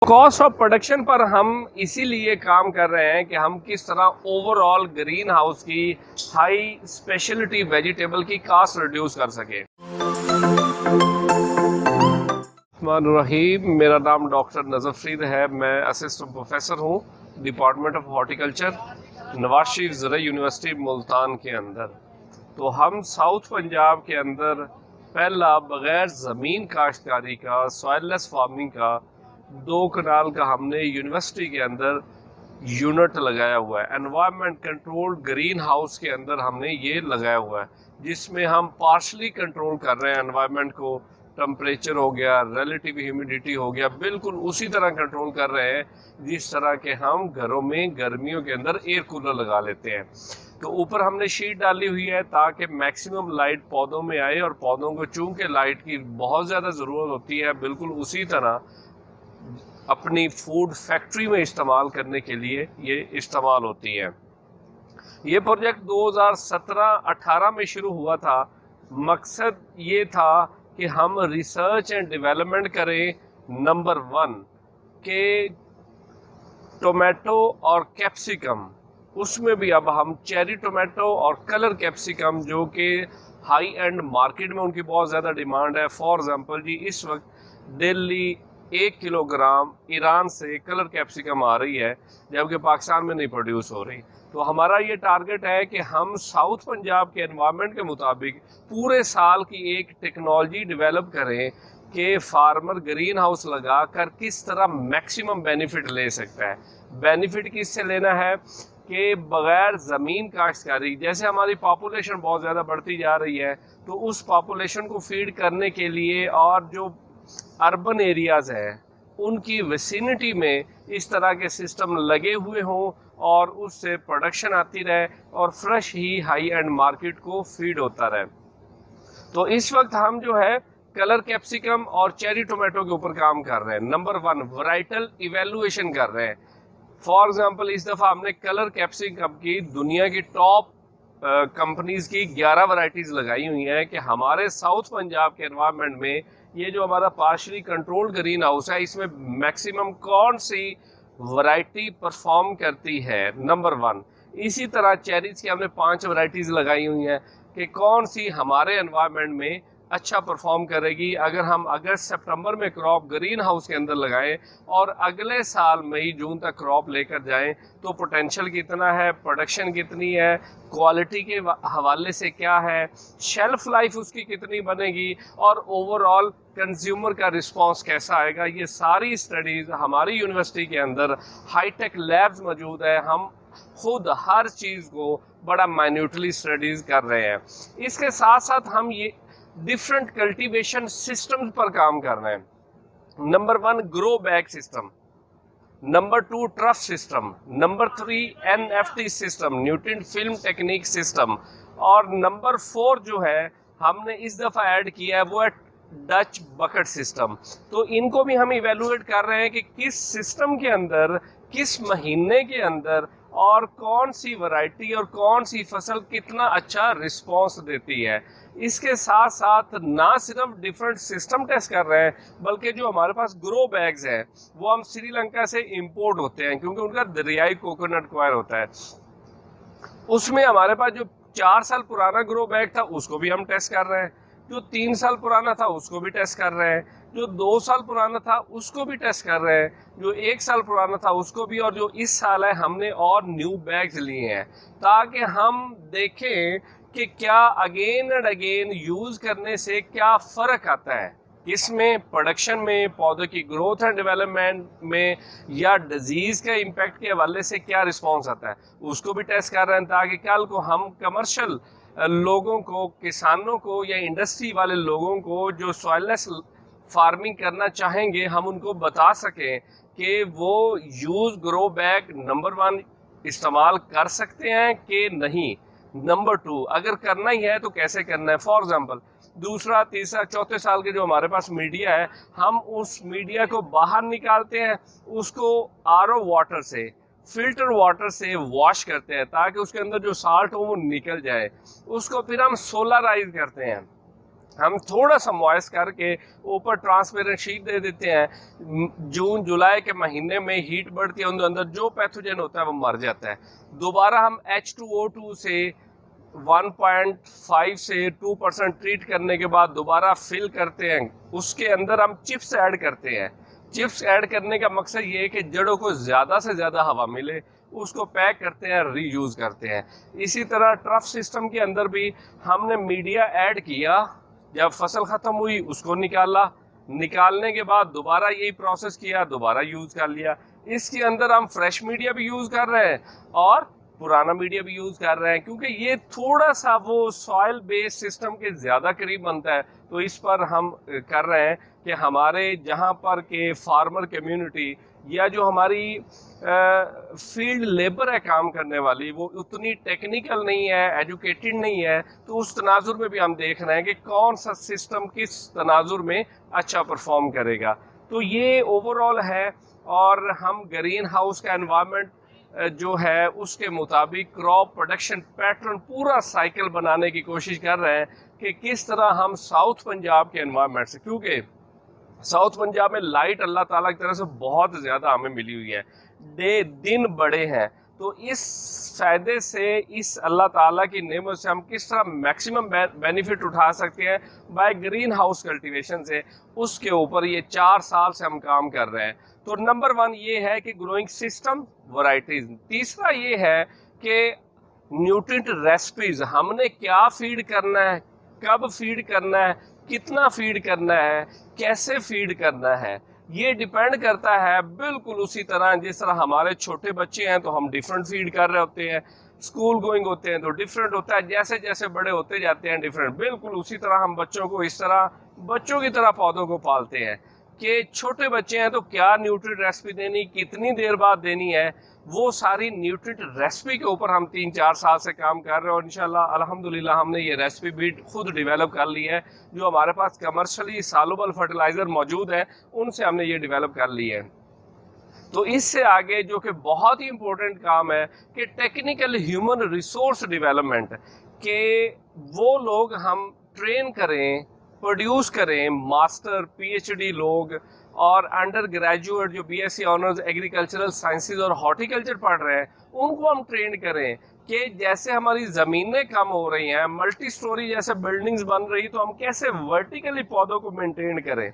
Cost of production पर हम इसीलिए काम कर रहे हैं कि हम किस तरह ओवरऑल ग्रीन हाउस की हाई स्पेशलिटी वेजिटेबल की कॉस्ट रिड्यूस कर सके। रहीम, मेरा नाम डॉक्टर नजफरीद है। मैं असिस्टेंट प्रोफेसर हूँ department of horticulture Nawaz Sharif ज़रा यूनिवर्सिटी मुल्तान के अंदर। तो हम साउथ पंजाब के अंदर पहला बग़ैर ज़मीन काश्तकारी का सॉइललेस फार्मिंग का 2 कनाल का हमने यूनिवर्सिटी के अंदर यूनिट लगाया हुआ है। एनवायरनमेंट कंट्रोल्ड ग्रीन हाउस के अंदर हमने ये लगाया हुआ है, जिसमें हम पार्शली कंट्रोल कर रहे हैं एनवायरनमेंट को। टेम्परेचर हो गया, रिलेटिव ह्यूमिडिटी हो गया, बिल्कुल उसी तरह कंट्रोल कर रहे हैं जिस तरह के हम घरों में गर्मियों के अंदर एयर कूलर लगा लेते हैं। तो ऊपर हमने शीट डाली हुई है ताकि मैक्सिमम लाइट पौधों में आए, और पौधों को चूंकि लाइट की बहुत ज़्यादा ज़रूरत होती है, बिल्कुल उसी तरह अपनी फूड फैक्ट्री में इस्तेमाल करने के लिए ये इस्तेमाल होती है। ये प्रोजेक्ट 2017-18 में शुरू हुआ था। मकसद ये था कि हम रिसर्च एंड डेवलपमेंट करें नंबर 1 के टोमेटो और कैप्सिकम, उसमें भी अब हम चेरी टोमेटो और कलर कैप्सिकम जो कि हाई एंड मार्केट में उनकी बहुत ज़्यादा डिमांड है। फॉर एग्जांपल जी, इस वक्त दिल्ली 1 किलोग्राम ईरान से कलर कैप्सिकम आ रही है, जबकि पाकिस्तान में नहीं प्रोड्यूस हो रही। तो हमारा ये टारगेट है कि हम साउथ पंजाब के एनवायरनमेंट के मुताबिक पूरे साल की एक टेक्नोलॉजी डेवलप करें कि फार्मर ग्रीन हाउस लगा कर किस तरह मैक्सिमम बेनिफिट ले सकता है। बेनिफिट किससे लेना है कि बग़ैर ज़मीन काश्तकारी, जैसे हमारी पॉपुलेशन बहुत ज़्यादा बढ़ती जा रही है, तो उस पॉपुलेशन को फीड करने के लिए और जो अर्बन एरियाज़ हैं उनकी विसिनिटी में इस तरह के सिस्टम लगे हुए हों और उससे प्रोडक्शन आती रहे और fresh he high and market को फीड होता रहे। तो इस वक्त हम जो है कलर कैप्सिकम और चेरी टोमेटो के ऊपर काम कर रहे हैं। नंबर 1 वैराइटल इवेल्युएशन कर रहे हैं। फॉर एग्जांपल इस दफ़ा हमने कलर कैप्सिकम की दुनिया की टॉप कंपनीज की 11 वैरायटीज़ लगाई हुई हैं कि हमारे साउथ पंजाब के एनवायरनमेंट में ये जो हमारा पार्शली कंट्रोल्ड ग्रीन हाउस है, इसमें मैक्सिमम कौन सी वैरायटी परफॉर्म करती है। नंबर 1 इसी तरह चेरीज की हमने 5 वैरायटीज़ लगाई हुई हैं कि कौन सी हमारे एनवायरनमेंट में अच्छा परफॉर्म करेगी। अगर हम अगस्त सितंबर में क्रॉप ग्रीन हाउस के अंदर लगाएं और अगले साल मई जून तक क्रॉप लेकर जाएं, तो पोटेंशियल कितना है, प्रोडक्शन कितनी है, क्वालिटी के हवाले से क्या है, शेल्फ लाइफ उसकी कितनी बनेगी और ओवरऑल कंज्यूमर का रिस्पांस कैसा आएगा। ये सारी स्टडीज़ हमारी यूनिवर्सिटी के अंदर हाईटेक लैब्स मौजूद है। हम खुद हर चीज़ को बड़ा माइन्यूटली स्टडीज़ कर रहे हैं। इसके साथ साथ हम ये डिफरेंट कल्टीवेशन सिस्टम्स पर काम कर रहे हैं। Number 1 grow bag system, number 2 trough system, number 3 NFT system, nutrient film technique system, और नंबर 4 जो है हमने इस दफ़ा ऐड किया है वो है डच बकेट सिस्टम। तो इनको भी हम इवेलुएट कर रहे हैं कि किस सिस्टम के अंदर किस महीने के अंदर और कौन सी वैरायटी और कौन सी फसल कितना अच्छा रिस्पांस देती है। इसके साथ साथ ना सिर्फ डिफरेंट सिस्टम टेस्ट कर रहे हैं, बल्कि जो हमारे पास ग्रो बैग्स हैं वो हम श्रीलंका से इंपोर्ट होते हैं, क्योंकि उनका दरियाई कोकोनट क्वायर होता है। उसमें हमारे पास जो 4 साल पुराना ग्रो बैग था उसको भी हम टेस्ट कर रहे हैं, जो 3 साल पुराना था उसको भी टेस्ट कर रहे हैं, जो 2 साल पुराना था उसको भी टेस्ट कर रहे हैं, जो 1 साल पुराना था उसको भी, और जो इस साल है हमने और न्यू बैग्स लिए हैं ताकि हम देखें कि क्या अगेन एंड अगेन यूज़ करने से क्या फ़र्क आता है, इसमें प्रोडक्शन में, पौधों की ग्रोथ एंड डेवलपमेंट में, या डिजीज़ के इम्पैक्ट के हवाले से क्या रिस्पॉन्स आता है, उसको भी टेस्ट कर रहे हैं ताकि कल को हम कमर्शियल लोगों को, किसानों को या इंडस्ट्री वाले लोगों को जो सॉइललेस फार्मिंग करना चाहेंगे, हम उनको बता सकें कि वो यूज़ ग्रो बैग नंबर 1 इस्तेमाल कर सकते हैं कि नहीं। नंबर 2 अगर करना ही है तो कैसे करना है। फॉर एग्जांपल दूसरा, तीसरा, चौथे साल के जो हमारे पास मीडिया है, हम उस मीडिया को बाहर निकालते हैं, उसको RO वाटर से, फिल्टर वाटर से वॉश करते हैं ताकि उसके अंदर जो साल्ट हो वो निकल जाए। उसको फिर हम सोलराइज करते हैं। हम थोड़ा सा मॉइस्ट करके ऊपर ट्रांसपेरेंट शीट दे देते हैं। जून जुलाई के महीने में हीट बढ़ती है, उनके अंदर जो पैथोजन होता है वो मर जाता है। दोबारा हम H2O2 से 1.5 से 2% ट्रीट करने के बाद दोबारा फिल करते हैं। उसके अंदर हम चिप्स ऐड करते हैं। चिप्स ऐड करने का मकसद ये है कि जड़ों को ज़्यादा से ज़्यादा हवा मिले, उसको पैक करते हैं, रीयूज करते हैं। इसी तरह ट्रफ सिस्टम के अंदर भी हमने मीडिया ऐड किया, जब फसल ख़त्म हुई उसको निकाला, निकालने के बाद दोबारा यही प्रोसेस किया, दोबारा यूज़ कर लिया। इसके अंदर हम फ्रेश मीडिया भी यूज़ कर रहे हैं और पुराना मीडिया भी यूज़ कर रहे हैं, क्योंकि ये थोड़ा सा वो सॉइल बेस्ड सिस्टम के ज़्यादा करीब बनता है। तो इस पर हम कर रहे हैं कि हमारे जहाँ पर के फार्मर कम्युनिटी या जो हमारी फील्ड लेबर है काम करने वाली, वो उतनी टेक्निकल नहीं है, एजुकेटेड नहीं है, तो उस तनाजुर में भी हम देख रहे हैं कि कौन सा सिस्टम किस तनाजुर में अच्छा परफॉर्म करेगा। तो ये ओवरऑल है। और हम ग्रीन हाउस का एनवायरनमेंट जो है उसके मुताबिक क्रॉप प्रोडक्शन पैटर्न पूरा साइकिल बनाने की कोशिश कर रहे हैं कि किस तरह हम साउथ पंजाब के एनवायरनमेंट से, क्योंकि साउथ पंजाब में लाइट अल्लाह ताला की तरफ से बहुत ज़्यादा हमें मिली हुई है, दिन बड़े हैं, तो इस फ़ायदे से, इस अल्लाह ताला की नेमत से हम किस तरह मैक्सिमम बेनिफिट उठा सकते हैं बाय ग्रीन हाउस कल्टीवेशन से, उसके ऊपर ये 4 साल से हम काम कर रहे हैं। तो नंबर 1 ये है कि ग्रोइंग सिस्टम वैरायटीज़। तीसरा ये है कि न्यूट्रिएंट रेसिपीज़, हमने क्या फीड करना है, कब फीड करना है, कितना फीड करना है, कैसे फीड करना है, ये डिपेंड करता है बिल्कुल उसी तरह जिस तरह हमारे छोटे बच्चे हैं तो हम डिफरेंट फीड कर रहे होते हैं, स्कूल गोइंग होते हैं तो डिफरेंट होता है, जैसे जैसे बड़े होते जाते हैं डिफरेंट। बिल्कुल उसी तरह हम बच्चों को इस तरह बच्चों की तरह पौधों को पालते हैं कि छोटे बच्चे हैं तो क्या न्यूट्रिएंट रेसिपी देनी, कितनी देर बाद देनी है, वो सारी न्यूट्रिएंट रेसिपी के ऊपर हम 3-4 साल से काम कर रहे हैं। और इंशाल्लाह अल्हम्दुलिल्लाह हमने ये रेसिपी भी खुद डेवलप कर ली है। जो हमारे पास कमर्शियली सॉल्युबल फर्टिलाइज़र मौजूद है उनसे हमने ये डेवलप कर ली है। तो इससे आगे जो कि बहुत ही इम्पोर्टेंट काम है कि टेक्निकल ह्यूमन रिसोर्स डेवलपमेंट, के वो लोग हम ट्रेन करें, प्रोड्यूस करें, मास्टर PhD लोग और अंडर ग्रेजुएट जो BSc ऑनर्स एग्रीकल्चरल साइंसेज और हॉर्टिकल्चर पढ़ रहे हैं, उनको हम ट्रेन करें कि जैसे हमारी ज़मीनें कम हो रही हैं, मल्टी स्टोरी जैसे बिल्डिंग्स बन रही, तो हम कैसे वर्टिकली पौधों को मेंटेन करें।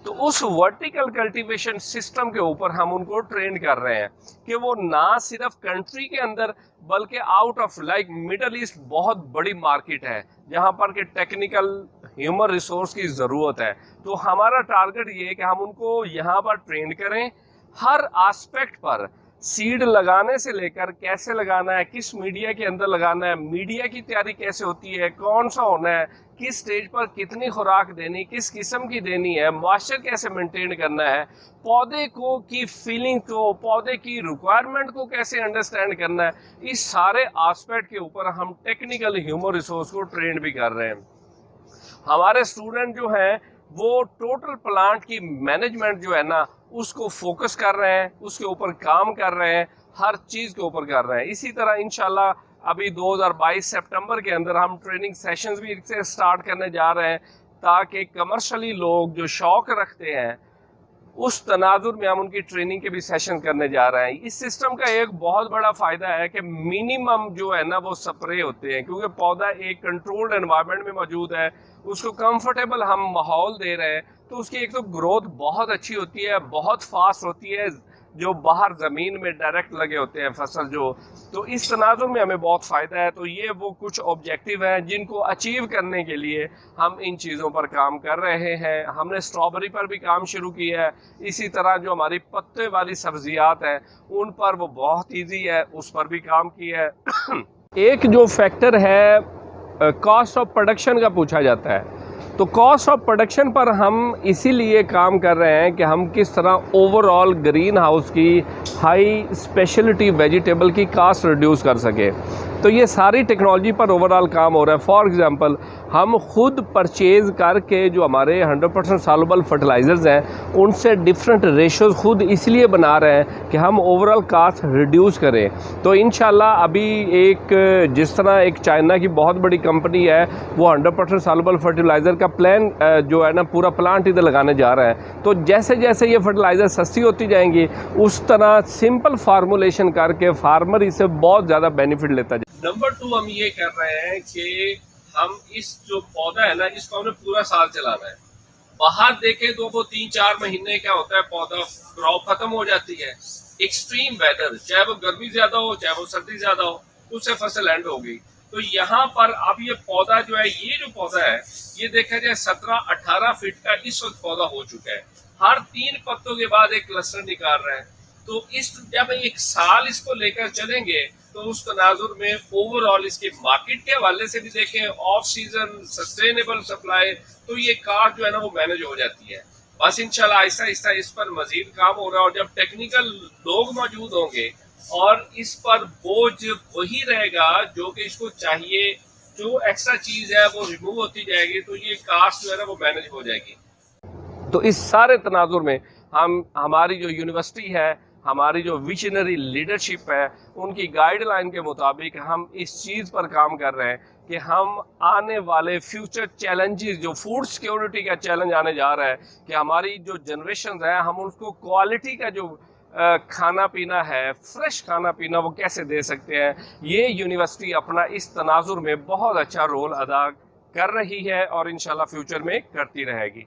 तो उस वर्टिकल कल्टीवेशन सिस्टम के ऊपर हम उनको ट्रेन कर रहे हैं कि वो ना सिर्फ कंट्री के अंदर बल्कि out of, like middle east बहुत बड़ी मार्केट है जहाँ पर कि टेक्निकल ह्यूमन रिसोर्स की ज़रूरत है। तो हमारा टारगेट ये है कि हम उनको यहाँ पर ट्रेन करें हर आस्पेक्ट पर, सीड लगाने से लेकर कैसे लगाना है, किस मीडिया के अंदर लगाना है, मीडिया की तैयारी कैसे होती है, कौन सा होना है, किस स्टेज पर कितनी खुराक देनी, किस किस्म की देनी है, मॉइस्चर कैसे मेंटेन करना है, पौधे को की फीलिंग को, पौधे की रिक्वायरमेंट को कैसे अंडरस्टैंड करना है, इस सारे आस्पेक्ट के ऊपर हम टेक्निकल ह्यूमन रिसोर्स को ट्रेन भी कर रहे हैं। हमारे स्टूडेंट जो हैं वो टोटल प्लांट की मैनेजमेंट जो है ना उसको फोकस कर रहे हैं, उसके ऊपर काम कर रहे हैं, हर चीज़ के ऊपर कर रहे हैं। इसी तरह इंशाल्लाह अभी 2022 सितंबर के अंदर हम ट्रेनिंग सेशंस भी इससे स्टार्ट करने जा रहे हैं ताकि कमर्शियली लोग जो शौक रखते हैं उस तनाजुर में हम उनकी ट्रेनिंग के भी सेशन करने जा रहे हैं। इस सिस्टम का एक बहुत बड़ा फ़ायदा है कि मिनिमम जो है ना वो स्प्रे होते हैं, क्योंकि पौधा एक कंट्रोल्ड एनवायरनमेंट में मौजूद है, उसको कंफर्टेबल हम माहौल दे रहे हैं, तो उसकी एक तो ग्रोथ बहुत अच्छी होती है, बहुत फास्ट होती है, जो बाहर ज़मीन में डायरेक्ट लगे होते हैं फसल जो, तो इस तनाजुर में हमें बहुत फ़ायदा है। तो ये वो कुछ ऑब्जेक्टिव हैं जिनको अचीव करने के लिए हम इन चीज़ों पर काम कर रहे हैं। हमने स्ट्रॉबेरी पर भी काम शुरू किया है, इसी तरह जो हमारी पत्ते वाली सब्जियात हैं उन पर वो बहुत ईजी है, उस पर भी काम किया है। एक जो फैक्टर है कॉस्ट ऑफ प्रोडक्शन का पूछा जाता है, तो कॉस्ट ऑफ प्रोडक्शन पर हम इसीलिए काम कर रहे हैं कि हम किस तरह ओवरऑल ग्रीन हाउस की हाई स्पेशलिटी वेजिटेबल की कास्ट रिड्यूस कर सके। तो ये सारी टेक्नोलॉजी पर ओवरऑल काम हो रहा है। फॉर एग्जांपल हम खुद परचेज़ करके जो हमारे 100% सॉल्युबल फर्टिलाइज़र्स हैं उनसे डिफरेंट रेशोज़ खुद इसलिए बना रहे हैं कि हम ओवरऑल कास्ट रिड्यूस करें। तो इंशाल्लाह अभी एक जिस तरह एक चाइना की बहुत बड़ी कंपनी है वो 100% सॉल्युबल फर्टिलाइज़र का प्लान जो है ना पूरा प्लांट इधर लगाने जा रहा है। तो जैसे जैसे ये फर्टिलाइज़र सस्ती होती जाएंगी उस तरह सिंपल फार्मूलेशन करके फार्मर इससे बहुत ज़्यादा बेनिफिट लेता जाए। नंबर 2 हम ये कर रहे हैं कि हम इस जो पौधा है ना इसको हमने पूरा साल चलाना है। बाहर देखें तो वो 3-4 महीने क्या होता है पौधा क्रॉप खत्म हो जाती है। एक्सट्रीम वेदर चाहे वो गर्मी ज्यादा हो चाहे वो सर्दी ज्यादा हो उससे फसल एंड हो गई। तो यहाँ पर अब ये पौधा जो है ये जो पौधा है ये देखा जाए 17-18 फीट का इस वक्त पौधा हो चुका है। हर 3 पत्तों के बाद एक क्लस्टर निकाल रहे हैं। तो इस जब एक साल इसको लेकर चलेंगे तो उस तनाजुर में ओवरऑल इसके मार्केट के हवाले से भी देखें ऑफ सीजन सस्टेनेबल सप्लाई तो ये कास्ट जो है ना वो मैनेज हो जाती है। बस इंशाल्लाह आहिस्ता आहिस्ता इस पर मजीद काम हो रहा है और जब टेक्निकल लोग मौजूद होंगे और इस पर बोझ वही रहेगा जो कि इसको चाहिए, जो एक्स्ट्रा चीज है वो रिमूव होती जाएगी तो ये कास्ट जो है ना वो मैनेज हो जाएगी। तो इस सारे तनाजुर में हमारी जो यूनिवर्सिटी है हमारी जो विजनरी लीडरशिप है उनकी गाइडलाइन के मुताबिक हम इस चीज़ पर काम कर रहे हैं कि हम आने वाले फ्यूचर चैलेंजेस जो फूड सिक्योरिटी का चैलेंज आने जा रहा है कि हमारी जो जनरेशन है हम उसको क्वालिटी का जो खाना पीना है फ्रेश खाना पीना वो कैसे दे सकते हैं। ये यूनिवर्सिटी अपना इस तनाजुर में बहुत अच्छा रोल अदा कर रही है और इंशाल्लाह फ्यूचर में करती रहेगी।